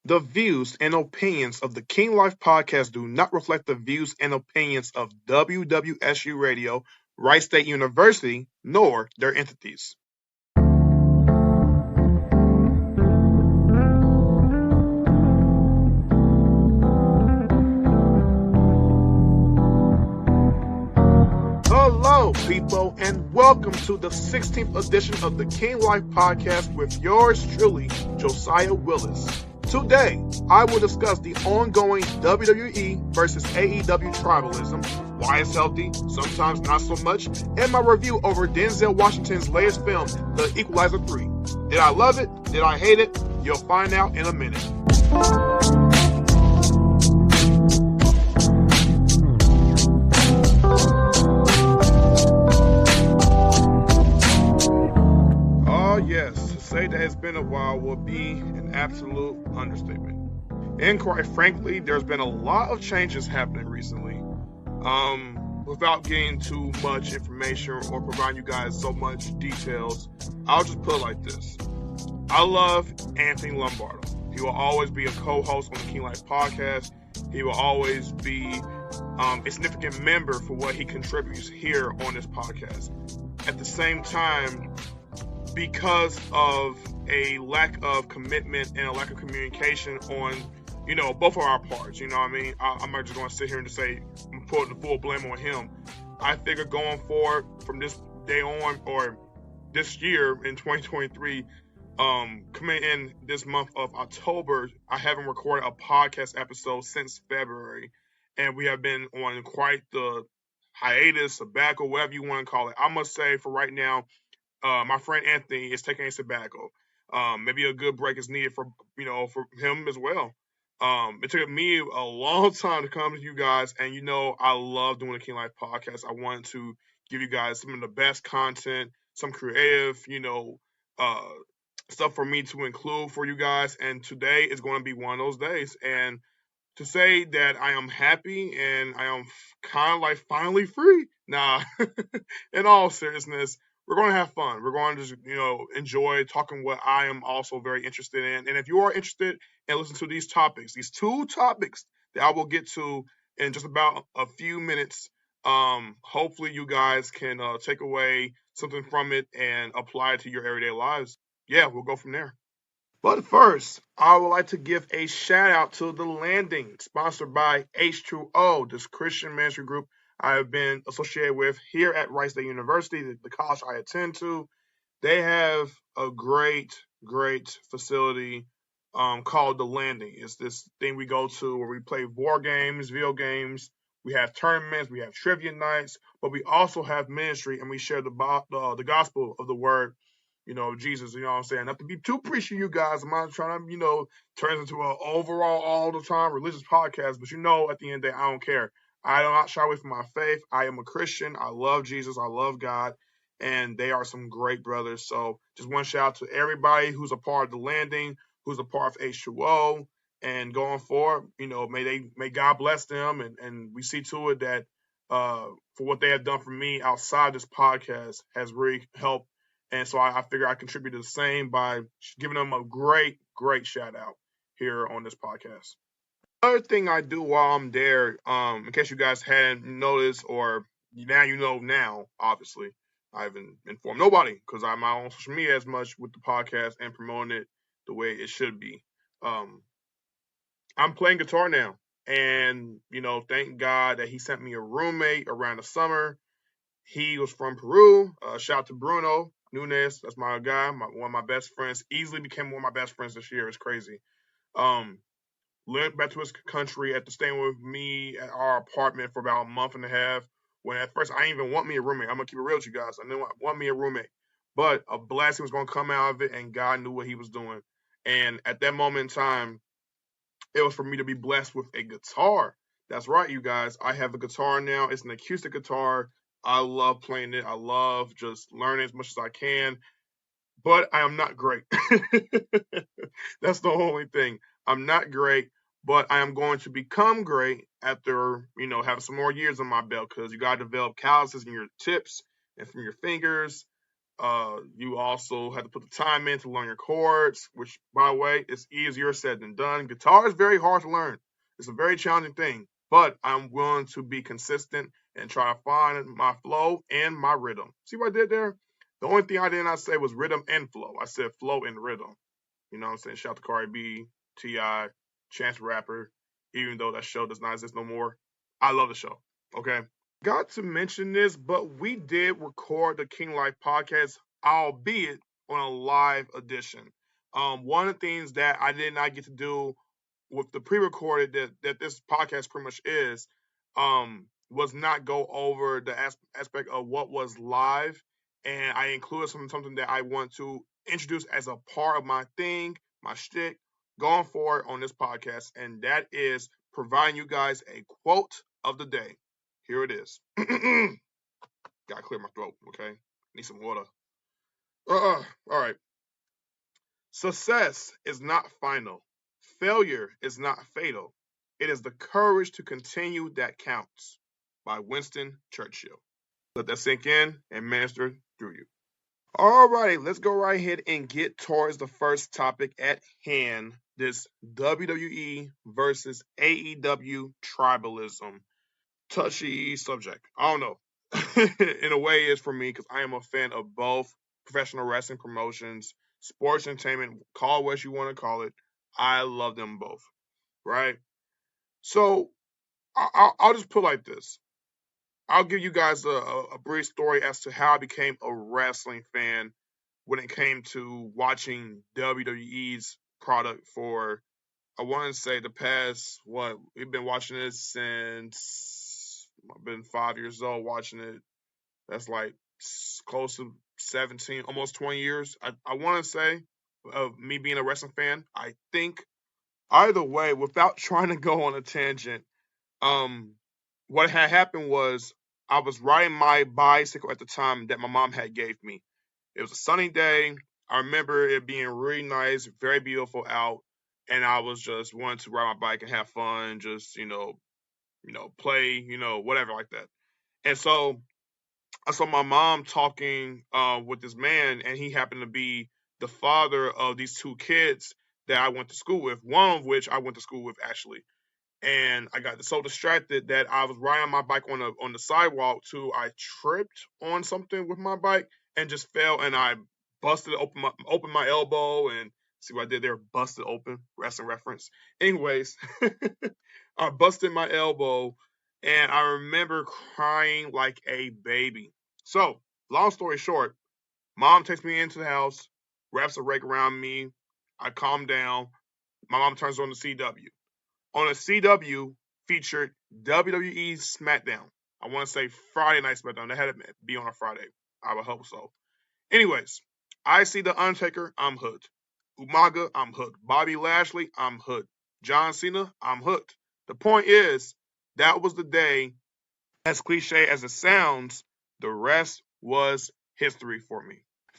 The views and opinions of the King Life podcast do not reflect the views and opinions of WWSU Radio, Wright State University, nor their entities. Hello, people, and welcome to the 16th edition of the King Life podcast with yours truly, Josiah Willis. Today, I will discuss the ongoing WWE versus AEW tribalism, why it's healthy, sometimes not so much, and my review over Denzel Washington's latest film, The Equalizer 3. Did I love it? Did I hate it? You'll find out in a minute. Yes, to say that it's been a while will be an absolute understatement. And quite frankly, there's been a lot of changes happening recently. Without getting too much information or providing you guys so much details, I'll just put it like this. I love Anthony Lombardo. He will always be a co-host on the King Life podcast. He will always be a significant member for what he contributes here on this podcast. At the same time, because of a lack of commitment and a lack of communication on, both of our parts, you know what I mean? I'm not just going to sit here and just say, I'm putting the full blame on him. I figure going forward from this day on, or this year in 2023, coming in this month of October, I haven't recorded a podcast episode since February, and we have been on quite the hiatus, sabbatical, whatever you want to call it. I must say for right now, my friend Anthony is taking a sabbatical. Maybe a good break is needed for him as well. It took me a long time to come to you guys, and I love doing the King Life podcast. I wanted to give you guys some of the best content, some creative, stuff for me to include for you guys. And today is going to be one of those days. And to say that I am happy and I am kind of like finally free. Nah, in all seriousness, we're going to have fun. We're going to just, enjoy talking what I am also very interested in. And if you are interested in listening to these topics, these two topics that I will get to in just about a few minutes, hopefully you guys can take away something from it and apply it to your everyday lives. Yeah, we'll go from there. But first, I would like to give a shout out to The Landing, sponsored by H2O, this Christian ministry group I have been associated with here at Wright State University, the college I attend to. They have a great facility called The Landing. It's this thing we go to where we play board games, video games. We have tournaments, we have trivia nights, but we also have ministry, and we share the gospel of the word, Jesus, you know what I'm saying? Not to be too preachy, you guys. I'm not trying to, turn into an overall all the time religious podcast, but at the end of the day, I don't care. I do not shy away from my faith. I am a Christian. I love Jesus. I love God. And they are some great brothers. So just one shout out to everybody who's a part of The Landing, who's a part of H2O. And going forward, may God bless them. And we see to it that for what they have done for me outside this podcast has really helped. And so I figure I contributed the same by giving them a great shout out here on this podcast. Another thing I do while I'm there, in case you guys hadn't noticed, or now, obviously, I haven't informed nobody because I'm not on social media as much with the podcast and promoting it the way it should be. I'm playing guitar now, and thank God that he sent me a roommate around the summer. He was from Peru. Shout out to Bruno Nunes. That's my guy, one of my best friends. Easily became one of my best friends this year. It's crazy. Went back to his country after staying with me at our apartment for about a month and a half. When at first I didn't even want me a roommate. I'm gonna keep it real with you guys. I didn't want me a roommate, but a blessing was gonna come out of it, and God knew what He was doing. And at that moment in time, it was for me to be blessed with a guitar. That's right, you guys. I have a guitar now. It's an acoustic guitar. I love playing it. I love just learning as much as I can. But I am not great. That's the only thing. I'm not great, but I am going to become great after, having some more years on my belt, because you got to develop calluses in your tips and from your fingers. You also have to put the time in to learn your chords, which, by the way, is easier said than done. Guitar is very hard to learn. It's a very challenging thing, but I'm willing to be consistent and try to find my flow and my rhythm. See what I did there? The only thing I did not say was rhythm and flow. I said flow and rhythm. You know what I'm saying? Shout out to Cardi B, T.I., Chance the Rapper, even though that show does not exist no more. I love the show. Okay. Got to mention this, but we did record the King Life podcast, albeit on a live edition. One of the things that I did not get to do with the pre-recorded that this podcast pretty much is, was not go over the aspect of what was live, and I included something that I want to introduce as a part of my thing, my shtick, going forward on this podcast, and that is providing you guys a quote of the day. Here it is. Gotta clear my throat, okay? Need some water. All right. Success is not final. Failure is not fatal. It is the courage to continue that counts. By Winston Churchill. Let that sink in and minister through you. All right, let's go right ahead and get towards the first topic at hand. This WWE versus AEW tribalism. Touchy subject. I don't know. In a way, it's for me because I am a fan of both professional wrestling promotions, sports entertainment, call it what you want to call it. I love them both, right? So I'll just put it like this. I'll give you guys a brief story as to how I became a wrestling fan when it came to watching WWE's product for, I want to say, the past, we've been watching this since I've been 5 years old watching it. That's like close to 17, almost 20 years. I want to say, of me being a wrestling fan. I think either way, without trying to go on a tangent, what had happened was I was riding my bicycle at the time that my mom had gave me. It was a sunny day. I remember it being really nice, very beautiful out, and I was just wanting to ride my bike and have fun, just play, whatever like that. And so I saw my mom talking with this man, and he happened to be the father of these two kids that I went to school with. One of which I went to school with actually, and I got so distracted that I was riding my bike on the sidewalk too. I tripped on something with my bike and just fell, and I busted open my elbow, and see what I did there? Busted open, wrestling reference. Anyways, I busted my elbow, and I remember crying like a baby. So, long story short, mom takes me into the house, wraps a rake around me. I calm down. My mom turns on the CW. On a CW featured WWE SmackDown. I want to say Friday Night SmackDown. That had to be on a Friday. I would hope so. Anyways, I see The Undertaker, I'm hooked. Umaga, I'm hooked. Bobby Lashley, I'm hooked. John Cena, I'm hooked. The point is, that was the day, as cliche as it sounds, the rest was history for me.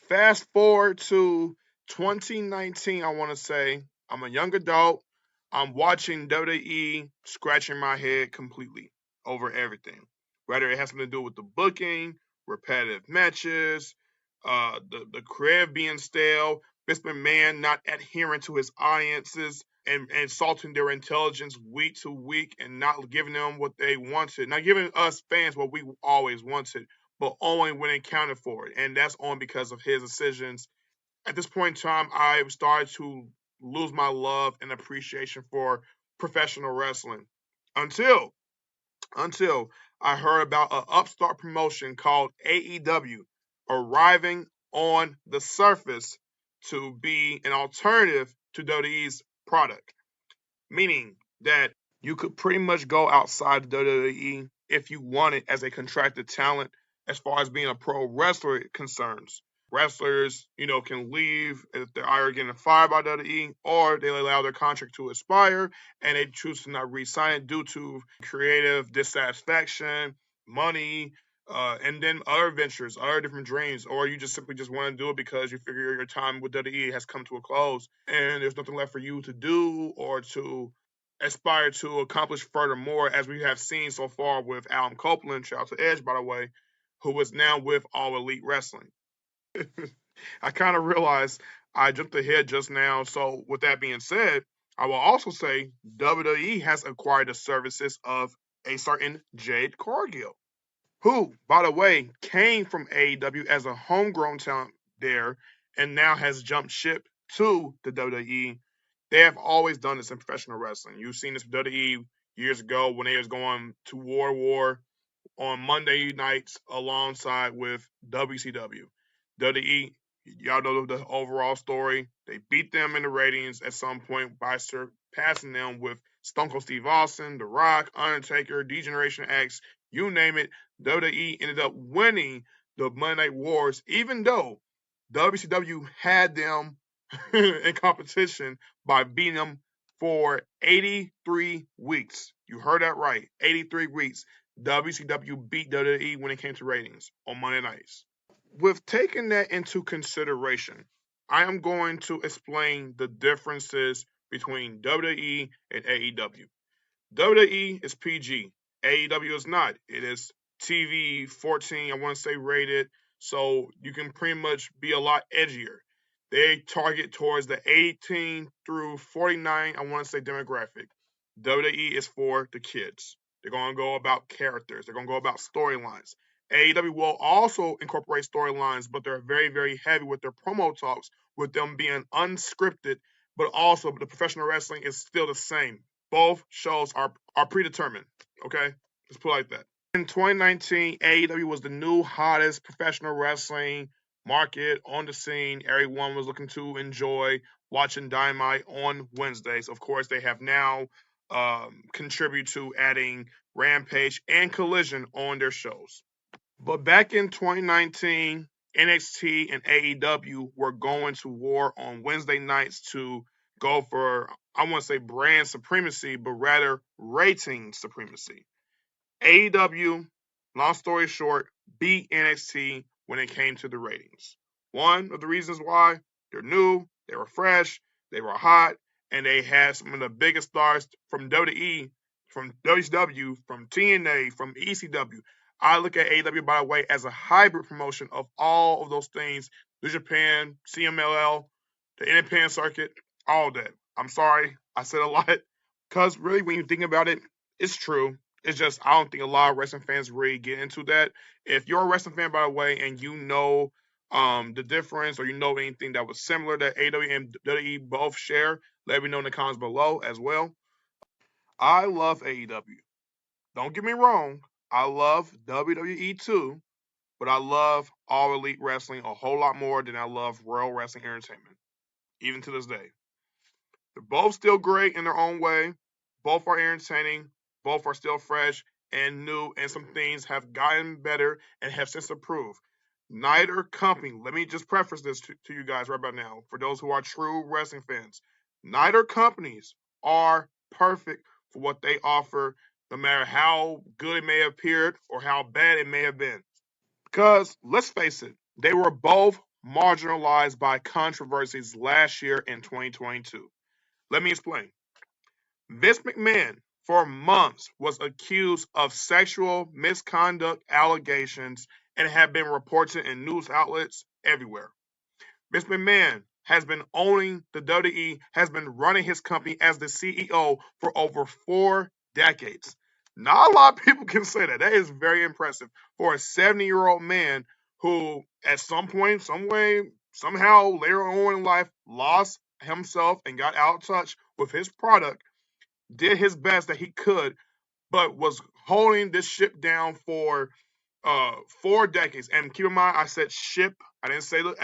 Fast forward to 2019, I want to say. I'm a young adult. I'm watching WWE, scratching my head completely over everything. Whether it has something to do with the booking, repetitive matches, the crib being stale, Vince McMahon not adhering to his audiences and insulting their intelligence week to week and not giving them what they wanted, not giving us fans what we always wanted, but only when it counted for it. And that's only because of his decisions. At this point in time, I started to lose my love and appreciation for professional wrestling until I heard about an upstart promotion called AEW arriving on the surface to be an alternative to WWE's product, meaning that you could pretty much go outside of WWE if you wanted as a contracted talent as far as being a pro wrestler concerns. Wrestlers, can leave if they're either getting fired by WWE or they allow their contract to expire and they choose to not re-sign it due to creative dissatisfaction, money, and then other ventures, other different dreams, or you just simply just want to do it because you figure your time with WWE has come to a close and there's nothing left for you to do or to aspire to accomplish furthermore, as we have seen so far with Adam Copeland, shout out to Edge, by the way, who is now with All Elite Wrestling. I kind of realized I jumped ahead just now. So, with that being said, I will also say WWE has acquired the services of a certain Jade Cargill, who, by the way, came from AEW as a homegrown talent there and now has jumped ship to the WWE. They have always done this in professional wrestling. You've seen this with WWE years ago when they was going to War on Monday nights alongside with WCW. WWE, y'all know the overall story. They beat them in the ratings at some point by surpassing them with Stone Cold Steve Austin, The Rock, Undertaker, D-Generation X, you name it. WWE ended up winning the Monday Night Wars, even though WCW had them in competition by beating them for 83 weeks. You heard that right. 83 weeks. WCW beat WWE when it came to ratings on Monday nights. With taking that into consideration, I am going to explain the differences between WWE and AEW. WWE is PG. AEW is not. It is TV 14, I want to say rated, so you can pretty much be a lot edgier. They target towards the 18 through 49, I want to say demographic. WWE is for the kids. They're going to go about characters. They're going to go about storylines. AEW will also incorporate storylines, but they're very, very heavy with their promo talks, with them being unscripted, but also the professional wrestling is still the same. Both shows are predetermined. Okay, let's put it like that. In 2019, AEW was the new hottest professional wrestling market on the scene. Everyone was looking to enjoy watching Dynamite on Wednesdays. Of course, they have now contributed to adding Rampage and Collision on their shows. But back in 2019, NXT and AEW were going to war on Wednesday nights to go for, I want to say brand supremacy, but rather rating supremacy. AEW, long story short, beat NXT when it came to the ratings. One of the reasons why, they're new, they were fresh, they were hot, and they had some of the biggest stars from WWE, from WCW, from TNA, from ECW. I look at AEW, by the way, as a hybrid promotion of all of those things: New Japan, CMLL, the independent circuit, all that. I'm sorry, I said a lot, because really, when you think about it, it's true. It's just I don't think a lot of wrestling fans really get into that. If you're a wrestling fan, by the way, and you know the difference or you know anything that was similar that AEW and WWE both share, let me know in the comments below as well. I love AEW. Don't get me wrong. I love WWE too, but I love All Elite Wrestling a whole lot more than I love Royal Wrestling Entertainment, even to this day. They're both still great in their own way. Both are entertaining. Both are still fresh and new, and some things have gotten better and have since improved. Neither company, let me just preface this to you guys right about now, for those who are true wrestling fans, neither companies are perfect for what they offer, no matter how good it may have appeared or how bad it may have been. Because let's face it, they were both marginalized by controversies last year in 2022. Let me explain. Vince McMahon, for months, was accused of sexual misconduct allegations and had been reported in news outlets everywhere. Vince McMahon has been owning the WWE, has been running his company as the CEO for over 4 decades. Not a lot of people can say that. That is very impressive for a 70-year-old man who, at some point, some way, somehow, later on in life, lost himself and got out of touch with his product, did his best that he could, but was holding this ship down for 4 decades. And keep in mind, I said ship. I didn't say the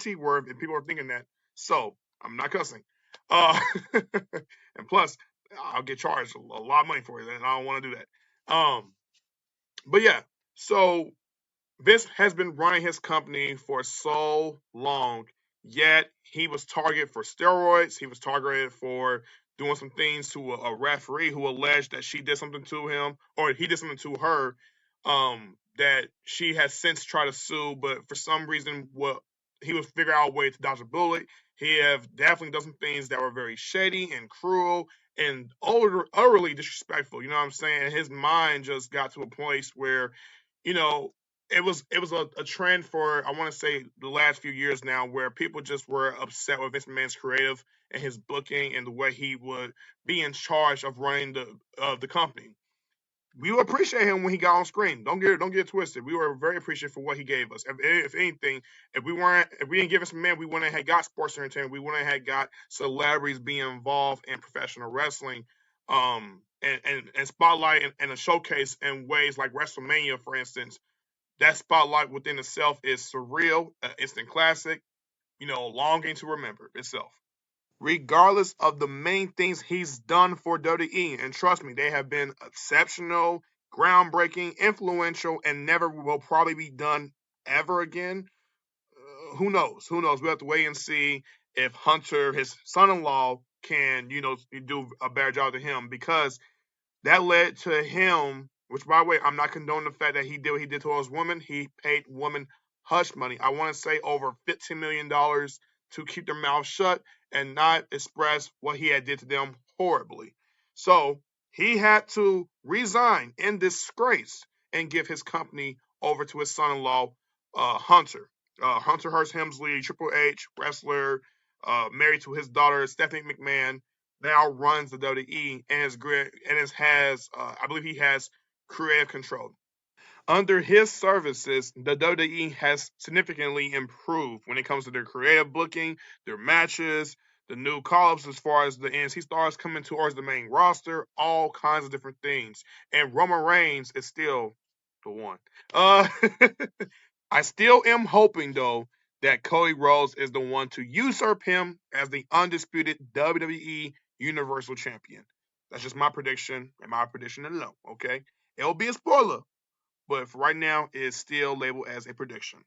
shit word, and people are thinking that. So I'm not cussing. Uh, and plus, I'll get charged a lot of money for it, and I don't want to do that. But yeah, so Vince has been running his company for so long, yet he was targeted for steroids. He was targeted for doing some things to a referee who alleged that she did something to him or he did something to her, that she has since tried to sue, but for some reason, he was figure out a way to dodge a bullet. He have definitely done some things that were very shady and cruel and utterly disrespectful. You know what I'm saying? His mind just got to a place where, you know, it was a trend for, I want to say, the last few years now, where people just were upset with Vince McMahon's creative and his booking and the way he would be in charge of running the company. We appreciate him when he got on screen. Don't get it twisted. We were very appreciative for what he gave us. If anything, if we didn't give us man, we wouldn't have got sports entertainment. We wouldn't have got celebrities being involved in professional wrestling, and spotlight and a showcase in ways like WrestleMania, for instance. That spotlight within itself is surreal, instant classic. Longing to remember itself. Regardless of the main things he's done for WWE. And trust me, they have been exceptional, groundbreaking, influential, and never will probably be done ever again. Who knows? Who knows? We'll have to wait and see if Hunter, his son in law, can, do a better job than him, because that led to him, which, by the way, I'm not condoning the fact that he did what he did to those women. He paid women hush money. I want to say over $15 million to keep their mouths shut and not express what he had did to them horribly. So he had to resign in disgrace and give his company over to his son-in-law, Hunter. Hunter Hearst Helmsley, Triple H, wrestler, married to his daughter, Stephanie McMahon, now runs the WWE and is great and has I believe he has creative control. Under his services, the WWE has significantly improved when it comes to their creative booking, their matches, the new call-ups as far as the NXT stars coming towards the main roster, all kinds of different things. And Roman Reigns is still the one. Uh, I still am hoping, though, that Cody Rhodes is the one to usurp him as the undisputed WWE Universal Champion. That's just my prediction and my prediction alone, okay? It'll be a spoiler, but for right now, it is still labeled as a prediction.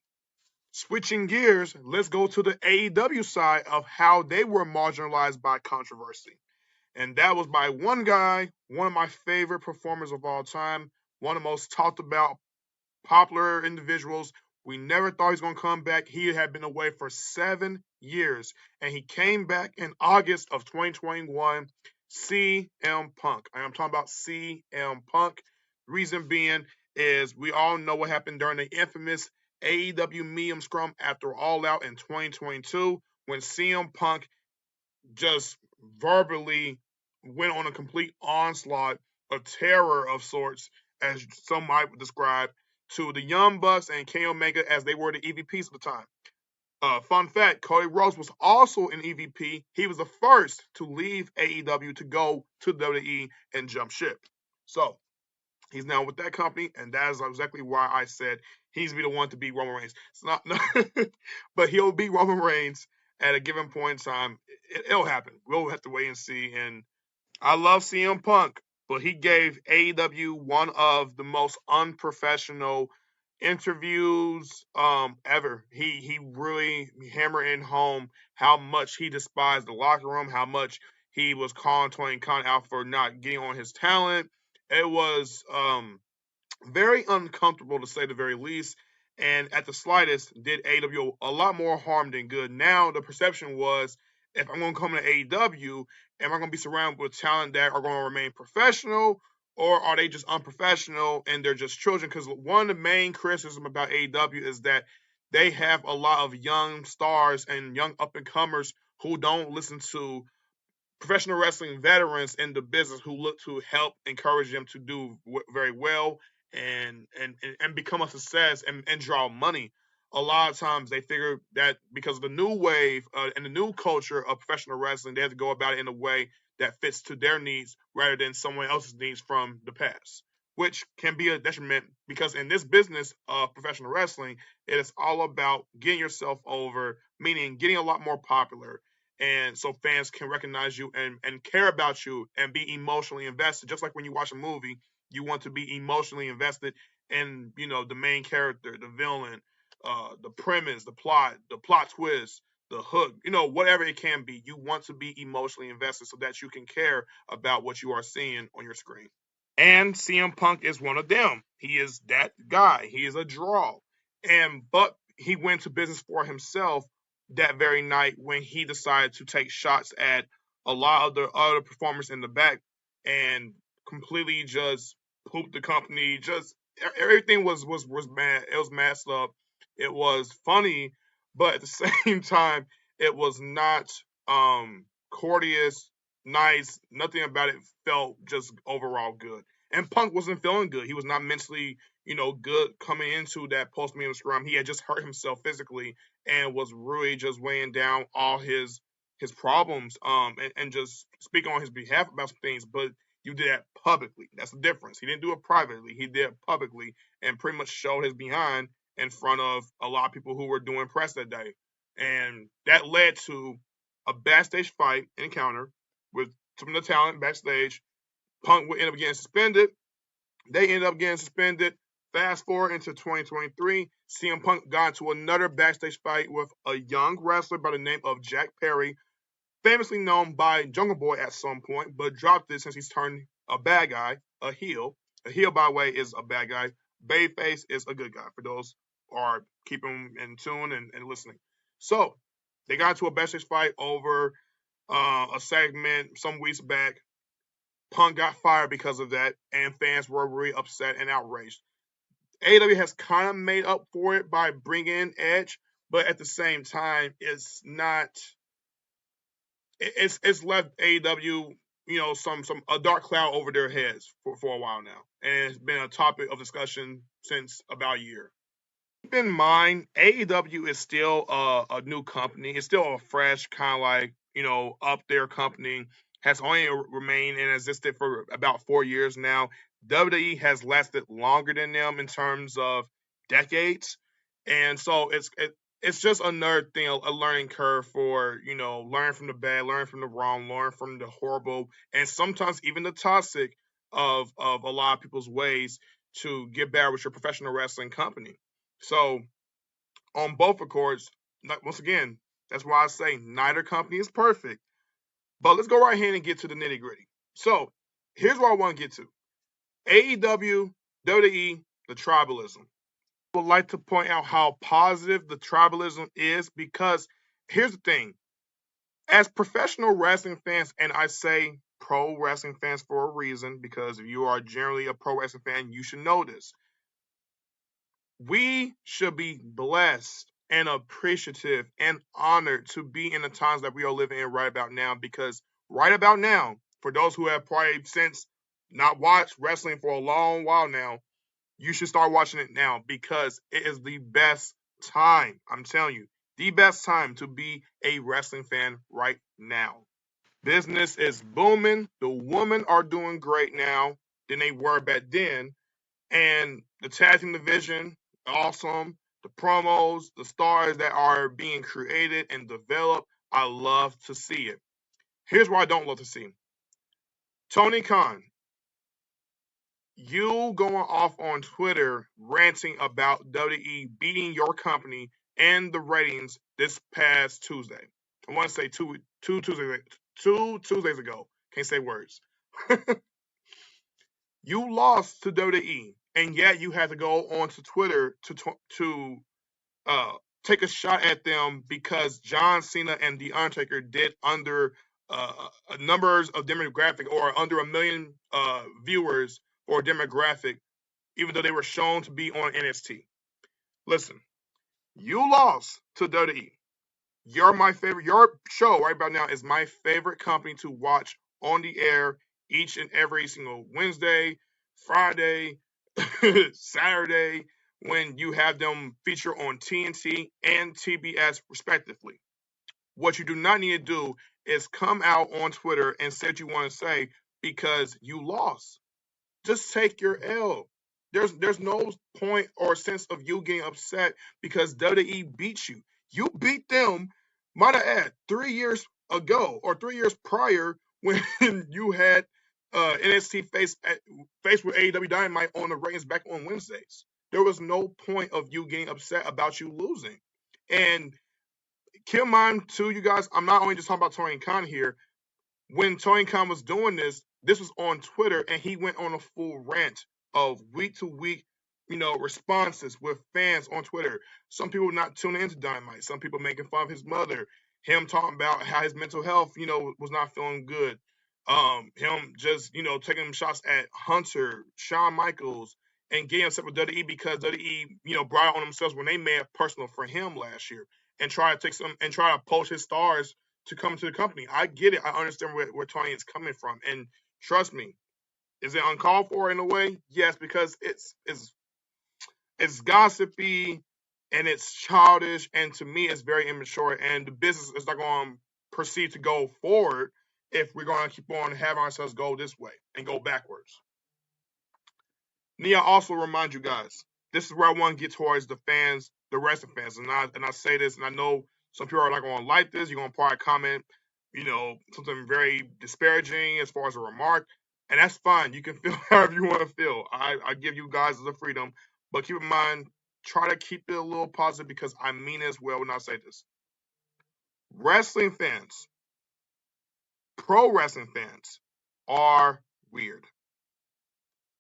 Switching gears, let's go to the AEW side of how they were marginalized by controversy. And that was by one guy, one of my favorite performers of all time, one of the most talked about popular individuals. We never thought he was going to come back. He had been away for 7 years, and he came back in August of 2021. CM Punk. I am talking about CM Punk. Reason being is we all know what happened during the infamous AEW Medium Scrum after All Out in 2022 when CM Punk just verbally went on a complete onslaught, a terror of sorts, as some might describe, to the Young Bucks and Kenny Omega as they were the EVPs at the time. Fun fact, Cody Rhodes was also an EVP. He was the first to leave AEW to go to WWE and jump ship. So he's now with that company, and that is exactly why I said he's be the one to beat Roman Reigns. It's not, but he'll beat Roman Reigns at a given point in time. It'll happen. We'll have to wait and see. And I love CM Punk, but he gave AEW one of the most unprofessional interviews ever. He really hammered in home how much he despised the locker room, how much he was calling Tony Khan out for not getting on his talent. It was very uncomfortable to say the very least, and at the slightest did AEW a lot more harm than good. Now the perception was, if I'm going to come to AEW, am I going to be surrounded with talent that are going to remain professional, or are they just unprofessional and they're just children? Because one of the main criticism about AEW is that they have a lot of young stars and young up and comers who don't listen to professional wrestling veterans in the business who look to help encourage them to do very well and become a success and draw money. A lot of times they figure that because of the new wave and the new culture of professional wrestling, they have to go about it in a way that fits to their needs rather than someone else's needs from the past, which can be a detriment because in this business of professional wrestling, it is all about getting yourself over, meaning getting a lot more popular, and so fans can recognize you and care about you and be emotionally invested. Just like when you watch a movie, you want to be emotionally invested in the main character, the villain, the premise, the plot twist, the hook, whatever it can be. You want to be emotionally invested so that you can care about what you are seeing on your screen. And CM Punk is one of them. He is that guy. He is a draw. But he went to business for himself that very night when he decided to take shots at a lot of the other performers in the back and completely just pooped the company, just everything was mad. It was messed up. It was funny, but at the same time, it was not courteous, nice. Nothing about it felt just overall good. And Punk wasn't feeling good. He was not mentally, good coming into that post-meeting scrum. He had just hurt himself physically and was really just weighing down all his problems. And just speaking on his behalf about some things, but you did that publicly. That's the difference. He didn't do it privately. He did it publicly and pretty much showed his behind in front of a lot of people who were doing press that day. And that led to a backstage fight encounter with some of the talent backstage. Punk would end up getting suspended. They ended up getting suspended. Fast forward into 2023, CM Punk got into another backstage fight with a young wrestler by the name of Jack Perry, famously known by Jungle Boy at some point, but dropped it since he's turned a bad guy, a heel. A heel, by the way, is a bad guy. Babyface is a good guy for those who are keeping in tune and listening. So they got into a backstage fight over a segment some weeks back. Punk got fired because of that, and fans were really upset and outraged. AEW has kind of made up for it by bringing in Edge, but at the same time, it's not. It's left AEW, some a dark cloud over their heads for a while now, and it's been a topic of discussion since about a year. Keep in mind, AEW is still a new company. It's still a fresh, kind of like, up there company. Has only remained and existed for about 4 years now. WWE has lasted longer than them in terms of decades. And so it's just another thing, a learning curve for, learn from the bad, learn from the wrong, learn from the horrible, and sometimes even the toxic of a lot of people's ways to get better with your professional wrestling company. So on both accords, once again, that's why I say neither company is perfect. But let's go right ahead and get to the nitty gritty. So here's what I want to get to: AEW, WWE, the tribalism. I would like to point out how positive the tribalism is because here's the thing: as professional wrestling fans, and I say pro wrestling fans for a reason, because if you are generally a pro wrestling fan, you should know this. We should be blessed and appreciative and honored to be in the times that we are living in right about now, because right about now, for those who have probably since not watched wrestling for a long while now, you should start watching it now because it is the best time. I'm telling you, the best time to be a wrestling fan right now. Business is booming. The women are doing great now than they were back then. And the tag team division, awesome. The promos, the stars that are being created and developed, I love to see it. Here's what I don't love to see: Tony Khan, you going off on Twitter ranting about WWE beating your company and the ratings this past Tuesday. I want to say two Tuesdays ago. Can't say words. You lost to WWE, and yet you had to go onto Twitter to take a shot at them because John Cena and The Undertaker did under numbers of demographic or under 1 million viewers for a demographic, even though they were shown to be on NXT. Listen, you lost to WWE. You're my favorite. Your show right about now is my favorite company to watch on the air each and every single Wednesday, Friday, Saturday, when you have them feature on TNT and TBS respectively. What you do not need to do is come out on Twitter and say what you want to say because you lost. Just take your L. There's no point or sense of you getting upset because WWE beat you. You beat them, might I add, 3 years ago or 3 years prior when you had NXT face with AEW Dynamite on the ratings back on Wednesdays. There was no point of you getting upset about you losing. And keep in mind, too, you guys, I'm not only just talking about Tony Khan here. When Tony Khan was doing this was on Twitter, and he went on a full rant of week to week, responses with fans on Twitter. Some people not tuning into Dynamite. Some people making fun of his mother. Him talking about how his mental health, was not feeling good. Him just, taking shots at Hunter, Shawn Michaels, and getting upset with WWE because WWE, brought it on themselves when they made it personal for him last year and try to poach his stars to come to the company. I get it. I understand where Tony is coming from. And trust me, is it uncalled for in a way? Yes, because it's gossipy and it's childish, and to me it's very immature, and the business is not going to proceed to go forward if we're going to keep on having ourselves go this way and go backwards. Nia, also remind you guys, this is where I want to get towards the fans, the wrestling fans, and I say this, and I know some people are not going to like this. You're going to probably comment, something very disparaging as far as a remark, and that's fine. You can feel however you want to feel. I give you guys the freedom, but keep in mind, try to keep it a little positive because I mean it as well when I say this. Wrestling fans, pro wrestling fans, are weird.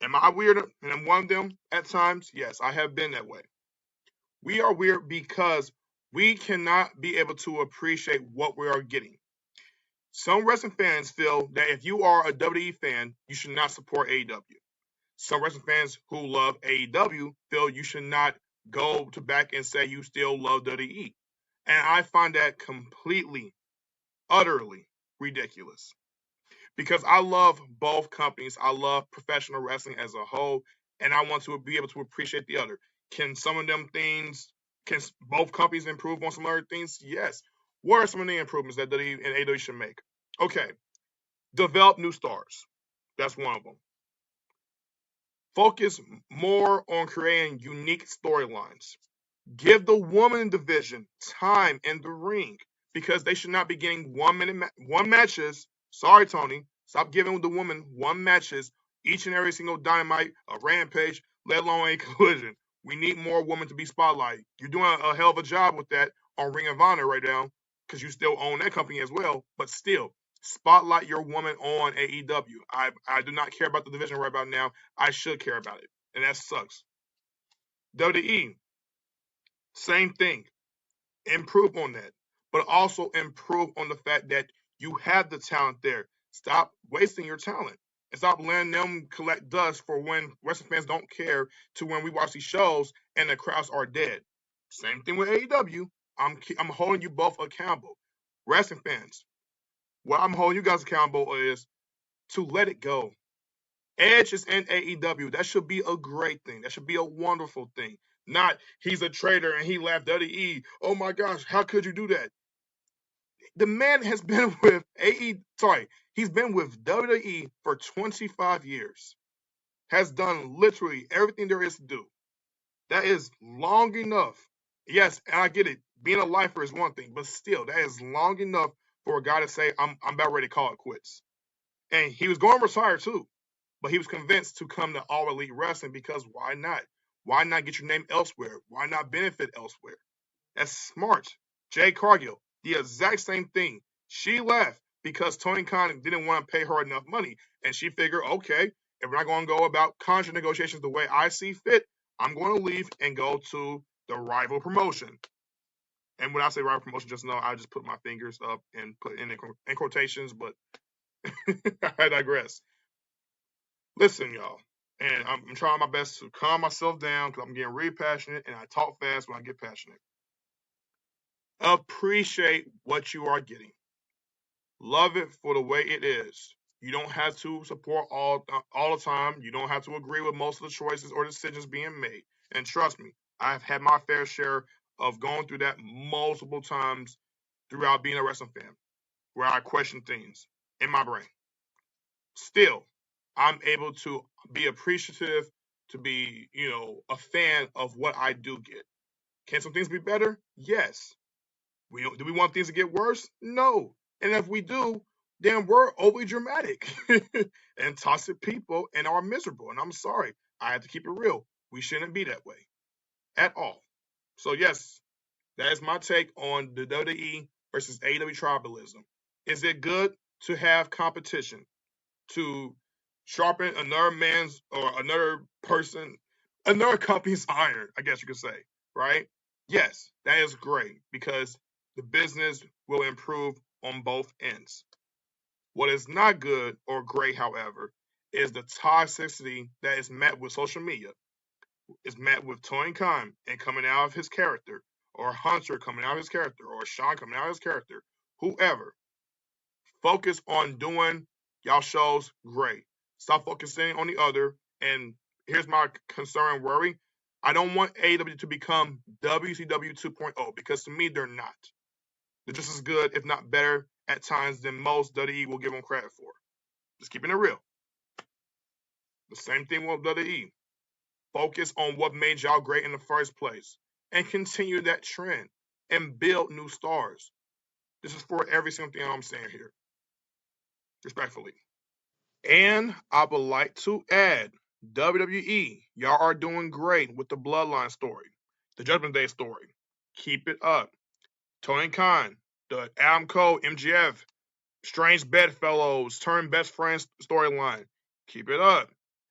Am I weird and I'm one of them at times? Yes, I have been that way. We are weird because we cannot be able to appreciate what we are getting. Some wrestling fans feel that if you are a WWE fan, you should not support AEW. Some wrestling fans who love AEW feel you should not go to back and say you still love WWE. And I find that completely, utterly ridiculous. Because I love both companies. I love professional wrestling as a whole, and I want to be able to appreciate the other. Can both companies improve on some other things? Yes. What are some of the improvements that WWE and AEW should make? Okay. Develop new stars. That's one of them. Focus more on creating unique storylines. Give the woman division time in the ring because they should not be getting 1 minute one matches. Sorry, Tony. Stop giving the woman one matches each and every single Dynamite, a Rampage, let alone a Collision. We need more women to be spotlighted. You're doing a hell of a job with that on Ring of Honor right now because you still own that company as well. But still, spotlight your woman on AEW. I do not care about the division right about now. I should care about it, and that sucks. WWE, same thing. Improve on that, but also improve on the fact that you have the talent there. Stop wasting your talent and stop letting them collect dust for when wrestling fans don't care to when we watch these shows and the crowds are dead. Same thing with AEW. I'm holding you both accountable. Wrestling fans, what I'm holding you guys accountable is to let it go. Edge is in AEW. That should be a great thing. That should be a wonderful thing. Not he's a traitor and he left WWE. Oh my gosh, how could you do that? The man has been with he's been with WWE for 25 years. Has done literally everything there is to do. That is long enough. Yes, and I get it. Being a lifer is one thing, but still, that is long enough for a guy to say, I'm about ready to call it quits. And he was going to retire too. But he was convinced to come to All Elite Wrestling because why not? Why not get your name elsewhere? Why not benefit elsewhere? That's smart. Jay Cargill, the exact same thing. She left because Tony Khan didn't want to pay her enough money. And she figured, okay, if we're not going to go about contract negotiations the way I see fit, I'm going to leave and go to the rival promotion. And when I say rival promotion, just know I just put my fingers up and put in quotations, but I digress. Listen, y'all, and I'm trying my best to calm myself down because I'm getting really passionate and I talk fast when I get passionate. Appreciate what you are getting. Love it for the way it is. You don't have to support all the time. You don't have to agree with most of the choices or decisions being made. And trust me, I've had my fair share of going through that multiple times throughout being a wrestling fan, where I question things in my brain. Still, I'm able to be appreciative, to be, a fan of what I do get. Can some things be better? Yes. Do we want things to get worse? No. And if we do, then we're overly dramatic and toxic people and are miserable. And I'm sorry. I have to keep it real. We shouldn't be that way at all. So yes, that is my take on the WWE versus AEW tribalism. Is it good to have competition? To sharpen another man's or another person, another company's iron, I guess you could say, right? Yes, that is great because the business will improve on both ends. What is not good or great, however, is the toxicity that is met with social media. is met with Tony Khan and coming out of his character, or Hunter coming out of his character, or Sean coming out of his character, whoever, focus on doing y'all shows great. Stop focusing on the other. And here's my concern and worry. I don't want AEW to become WCW 2.0 because to me they're not. They're just as good, if not better, at times than most WWE will give them credit for. Just keeping it real. The same thing with WWE. Focus on what made y'all great in the first place and continue that trend and build new stars. This is for every single thing I'm saying here, respectfully. And I would like to add, WWE, y'all are doing great with the Bloodline story, the Judgment Day story. Keep it up. Tony Khan, the Adam Cole, MGF, Strange Bedfellows, turn best friends storyline. Keep it up.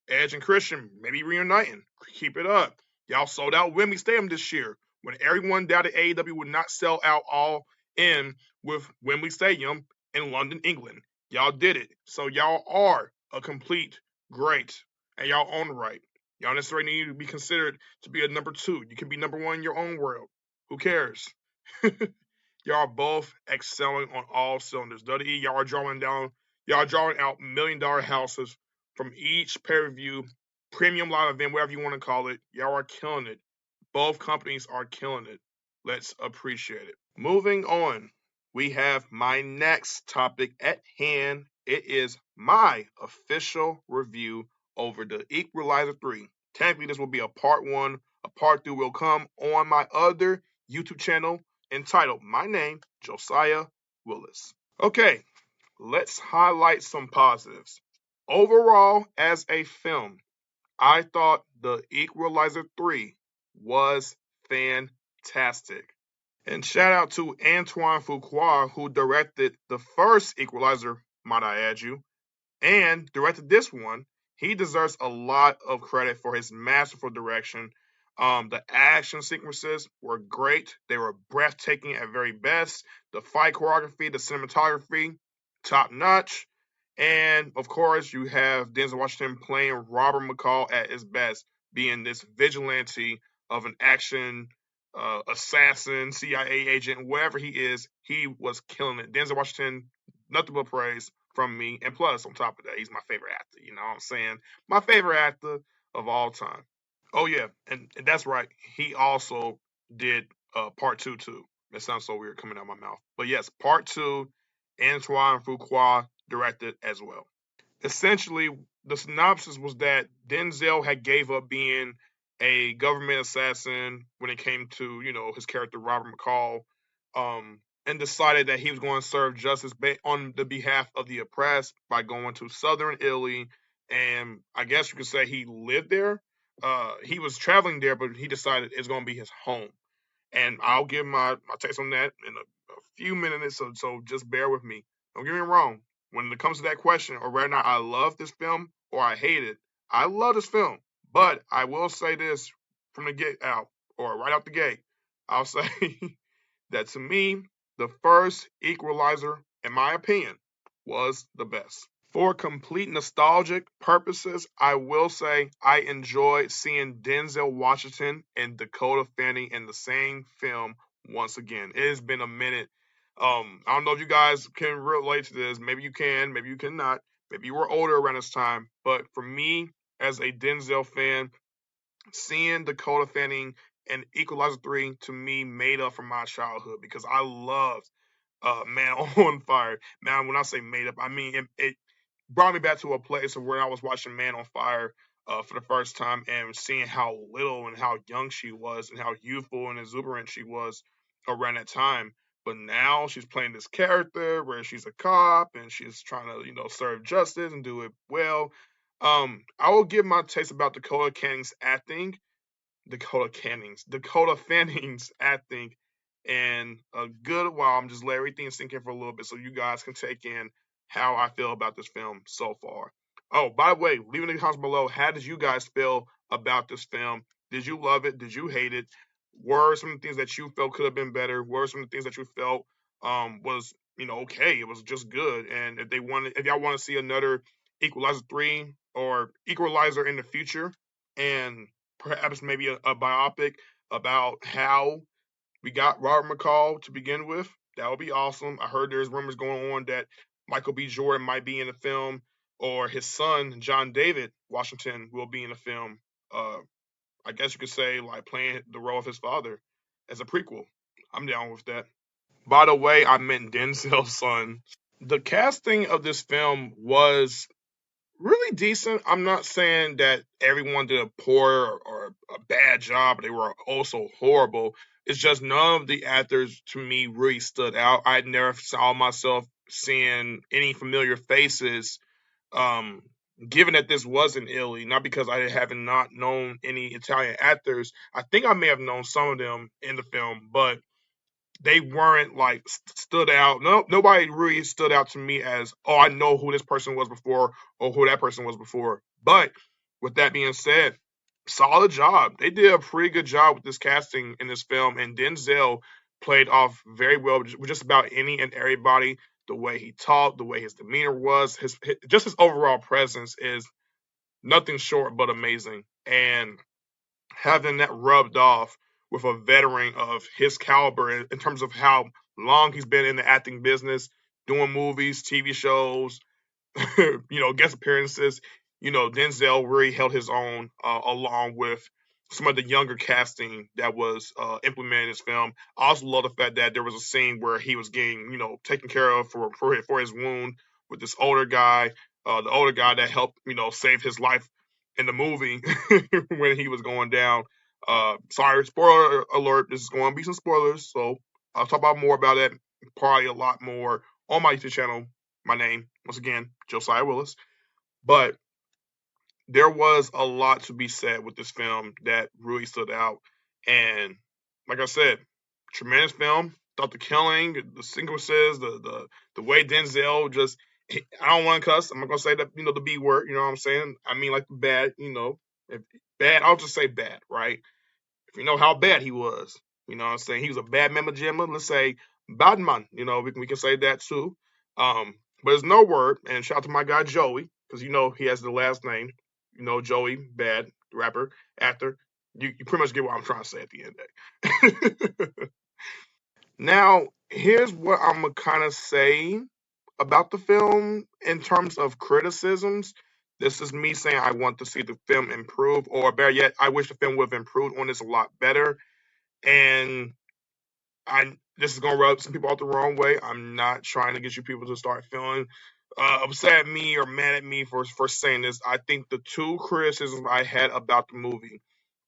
Edge and Christian, maybe reuniting. Keep it up. Y'all sold out Wembley Stadium this year when everyone doubted AEW would not sell out all in with Wembley Stadium in London, England. Y'all did it. So y'all are a complete great and y'all own right. Y'all necessarily need to be considered to be a number two. You can be number one in your own world. Who cares? Y'all are both excelling on all cylinders. WWE, y'all are drawing out $1 million houses from each pay-per-view, premium live event, whatever you want to call it. Y'all are killing it. Both companies are killing it. Let's appreciate it. Moving on, we have my next topic at hand. It is my official review over the Equalizer 3. Technically, this will be a part one. A part two will come on my other YouTube channel entitled My Name, Josiah Willis. Okay, let's highlight some positives. Overall, as a film, I thought The Equalizer 3 was fantastic. And shout out to Antoine Fuqua, who directed the first Equalizer, might I add you, and directed this one. He deserves a lot of credit for his masterful direction. The action sequences were great. They were breathtaking at very best. The fight choreography, the cinematography, top notch. And of course, you have Denzel Washington playing Robert McCall at his best, being this vigilante of an action assassin, CIA agent, whatever he is. He was killing it. Denzel Washington, nothing but praise from me. And plus, on top of that, he's my favorite actor. You know what I'm saying? My favorite actor of all time. Oh, yeah. And that's right. He also did part two, too. That sounds so weird coming out of my mouth. But yes, part two, Antoine Fuqua directed as well. Essentially, the synopsis was that Denzel had gave up being a government assassin when it came to, his character Robert McCall, and decided that he was going to serve justice on the behalf of the oppressed by going to southern Italy, and I guess you could say he lived there. He was traveling there, but he decided it's going to be his home. And I'll give my takes on that in a few minutes, so just bear with me. Don't get me wrong. When it comes to that question, or whether or not I love this film or I hate it, I love this film. But I will say this from the get out, or right out the gate. I'll say that to me, the first Equalizer, in my opinion, was the best. For complete nostalgic purposes, I will say I enjoyed seeing Denzel Washington and Dakota Fanning in the same film once again. It has been a minute. I don't know if you guys can relate to this. Maybe you can, maybe you cannot. Maybe you were older around this time. But for me, as a Denzel fan, seeing Dakota Fanning and Equalizer 3 to me made up for my childhood because I loved Man on Fire. Man, when I say made up, I mean it brought me back to a place of where I was watching Man on Fire for the first time and seeing how little and how young she was and how youthful and exuberant she was around that time. But now she's playing this character where she's a cop and she's trying to, serve justice and do it well. I will give my taste about Dakota Fanning's acting in a good while. I'm just letting everything sink in for a little bit so you guys can take in how I feel about this film so far. Oh, by the way, leave in the comments below, how did you guys feel about this film? Did you love it? Did you hate it? Were some of the things that you felt could have been better? Were some of the things that you felt was, okay, it was just good? And if y'all want to see another Equalizer 3 or Equalizer in the future, and perhaps maybe a biopic about how we got Robert McCall to begin with. That would be awesome. I heard there's rumors going on that Michael B. Jordan might be in the film, or his son John David Washington will be in the film. Uh, I guess you could say like playing the role of his father as a prequel. I'm down with that. By the way, I meant Denzel's son. The casting of this film was really decent. I'm not saying that everyone did a poor or a bad job. They were also horrible. It's just none of the actors to me really stood out. I never saw myself seeing any familiar faces. Um, Given that this was in Italy, not because I haven't not known any Italian actors. I think I may have known some of them in the film, but they weren't like stood out. No, nobody really stood out to me as, oh, I know who this person was before or who that person was before. But with that being said, solid job. They did a pretty good job with this casting in this film, and Denzel played off very well with just about any and everybody. The way he talked, the way his demeanor was, his overall presence is nothing short but amazing. And having that rubbed off with a veteran of his caliber in terms of how long he's been in the acting business, doing movies, TV shows, guest appearances. Denzel really held his own along with some of the younger casting that was implemented in this film. I also love the fact that there was a scene where he was getting, taken care of for his wound with this older guy, the older guy that helped, save his life in the movie when he was going down. Sorry, spoiler alert. This is going to be some spoilers, so I'll talk about more about that, probably a lot more on my YouTube channel. My name, once again, Josiah Willis. But there was a lot to be said with this film that really stood out. And like I said, tremendous film. Thought the killing, the sequences, the way Denzel just, I don't want to cuss. I'm not gonna say the B word. You know what I'm saying? I mean like the bad. If bad. I'll just say bad, right? If you know how bad he was, you know what I'm saying? He was a bad member Gemma. Let's say bad man. We can say that too. But there's no word. And shout out to my guy Joey, because he has the last name. Joey, bad rapper, actor. You pretty much get what I'm trying to say at the end of the day. Now, here's what I'm gonna kind of say about the film in terms of criticisms. This is me saying I want to see the film improve, or better yet, I wish the film would have improved on this a lot better. And this is gonna rub some people out the wrong way. I'm not trying to get you people to start feeling upset at me or mad at me for saying this. I think the two criticisms I had about the movie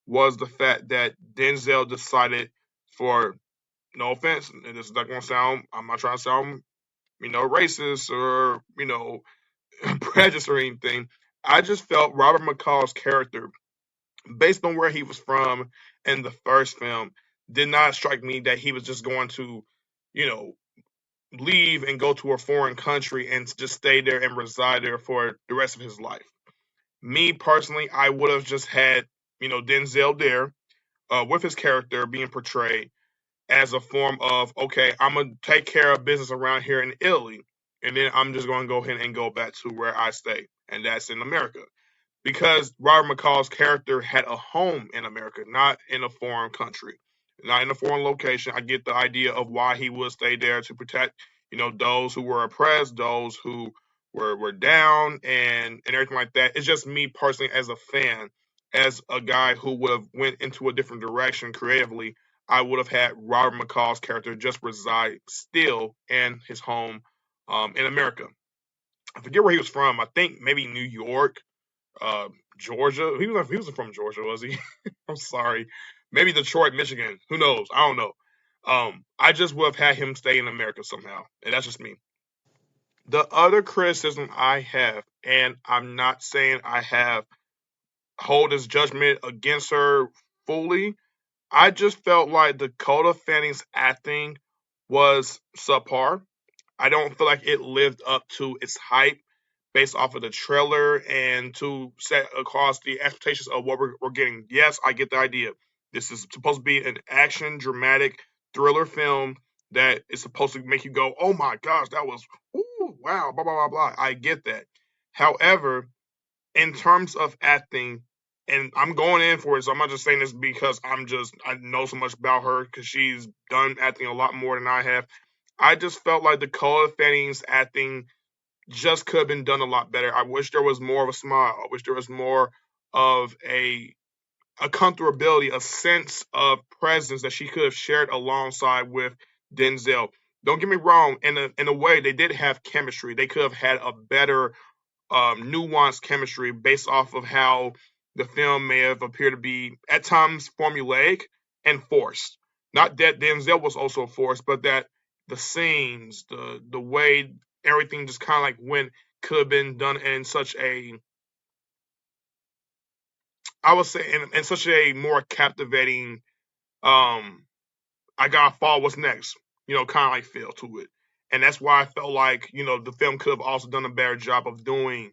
was the fact that Denzel decided, for no offense, and this is not gonna sound, I'm not trying to sound, racist or, prejudiced or anything. I just felt Robert McCall's character, based on where he was from in the first film, did not strike me that he was just going to, you know, leave and go to a foreign country and just stay there and reside there for the rest of his life. Me personally, I would have just had, Denzel there with his character being portrayed as a form of, okay, I'm going to take care of business around here in Italy, and then I'm just going to go ahead and go back to where I stay, and that's in America. Because Robert McCall's character had a home in America, not in a foreign country, not in a foreign location. I get the idea of why he would stay there to protect, those who were oppressed, those who were down, and everything like that. It's just me personally as a fan, as a guy who would have went into a different direction creatively. I would have had Robert McCall's character just reside still in his home in America. I forget where he was from. I think maybe New York, uh, Georgia. He wasn't from Georgia, was he? I'm sorry. Maybe Detroit, Michigan. Who knows? I don't know. I just would have had him stay in America somehow, and that's just me. The other criticism I have, and I'm not saying I have hold this judgment against her fully. I just felt like Dakota Fanning's acting was subpar. I don't feel like it lived up to its hype based off of the trailer and to set across the expectations of what we're getting. Yes, I get the idea. This is supposed to be an action, dramatic thriller film that is supposed to make you go, oh my gosh, that was, ooh, wow, blah, blah, blah, blah. I get that. However, in terms of acting, and I'm going in for it, so I'm not just saying this because I know so much about her because she's done acting a lot more than I have. I just felt like Dakota Fanning's acting just could have been done a lot better. I wish there was more of a smile. I wish there was more of a comfortability, a sense of presence that she could have shared alongside with Denzel. Don't get me wrong, in a way, they did have chemistry. They could have had a better nuanced chemistry based off of how the film may have appeared to be at times formulaic and forced. Not that Denzel was also forced, but that the scenes, the way everything just kind of like went could have been done in such a, I would say, in such a more captivating, um, I gotta follow what's next, kind of like feel to it. And that's why I felt like, the film could have also done a better job of doing.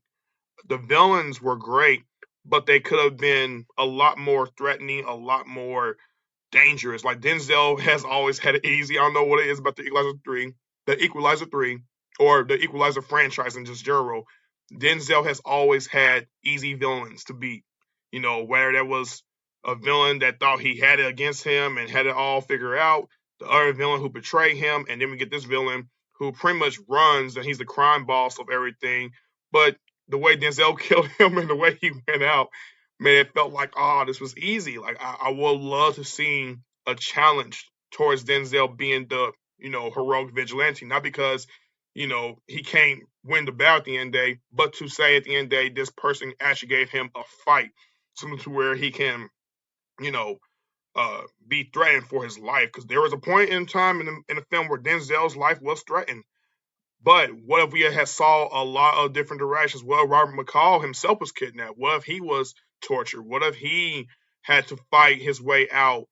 The villains were great, but they could have been a lot more threatening, a lot more dangerous. Like Denzel has always had it easy. I don't know what it is about the Equalizer 3, or the Equalizer franchise in just general. Denzel has always had easy villains to beat. Whether that was a villain that thought he had it against him and had it all figured out, the other villain who betrayed him, and then we get this villain who pretty much runs and he's the crime boss of everything. But the way Denzel killed him and the way he went out, man, it felt like, this was easy. Like, I would love to see a challenge towards Denzel being the, heroic vigilante. Not because, he can't win the battle at the end of the day, but to say at the end of the day, this person actually gave him a fight. Something to where he can, you know, be threatened for his life. Because there was a point in time in the film where Denzel's life was threatened. But what if we had saw a lot of different directions? What if Robert McCall himself was kidnapped? What if he was tortured? What if he had to fight his way out,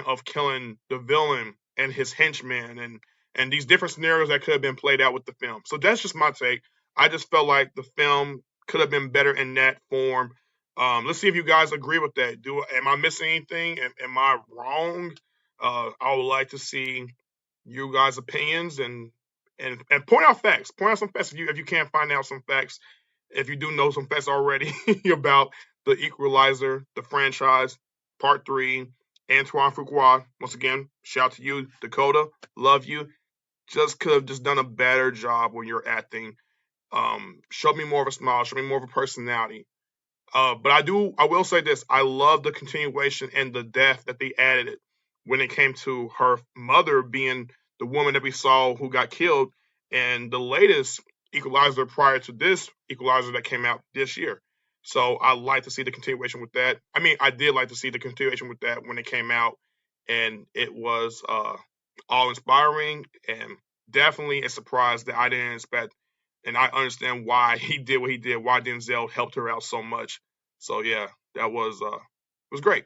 of killing the villain and his henchmen and these different scenarios that could have been played out with the film. So that's just my take. I just felt like the film could have been better in that form. Let's see if you guys agree with that. Am I missing anything? Am I wrong? I would like to see you guys' opinions and point out facts. Point out some facts if you can't find out some facts. If you do know some facts already about the Equalizer, the franchise, Part 3, Antoine Fuqua. Once again, shout out to you, Dakota. Love you. Just could have just done a better job when you're acting. Show me more of a smile. Show me more of a personality. But I will say this. I love the continuation and the depth that they added it when it came to her mother being the woman that we saw who got killed and the latest Equalizer prior to this Equalizer that came out this year. So I like to see the continuation with that. I mean, I did like to see the continuation with that when it came out, and it was all inspiring and definitely a surprise that I didn't expect. And I understand why he did what he did, why Denzel helped her out so much. So yeah, that was great.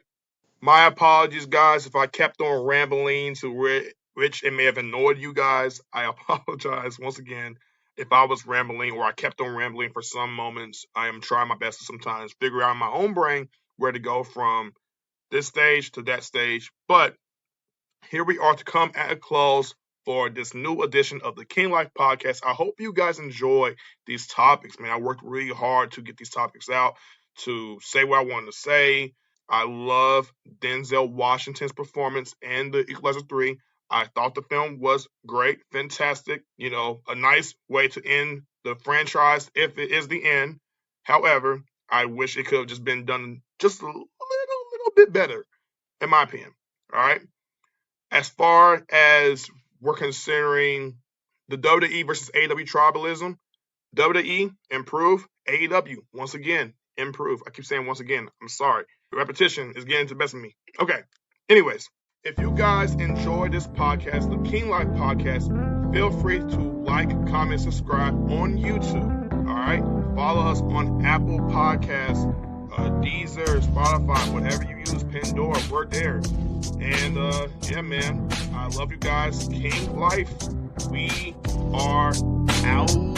My apologies, guys, if I kept on rambling to which it may have annoyed you guys. I apologize once again if I was rambling or I kept on rambling for some moments. I am trying my best to sometimes figure out in my own brain where to go from this stage to that stage. But here we are to come at a close for this new edition of the King Life Podcast. I hope you guys enjoy these topics, man. I worked really hard to get these topics out, to say what I wanted to say. I love Denzel Washington's performance in the Equalizer 3. I thought the film was great, fantastic, a nice way to end the franchise if it is the end. However, I wish it could have just been done just a little bit better, in my opinion. All right. As far as we're considering the WWE versus AEW tribalism, WWE improve, AEW once again improve. I keep saying once again. I'm sorry. The repetition is getting to the best of me. Okay. Anyways, if you guys enjoy this podcast, the King Life Podcast, feel free to like, comment, subscribe on YouTube. All right. Follow us on Apple Podcasts, Deezer, Spotify, whatever you use, Pandora, we're there. And yeah, man, I love you guys. King Life, we are out.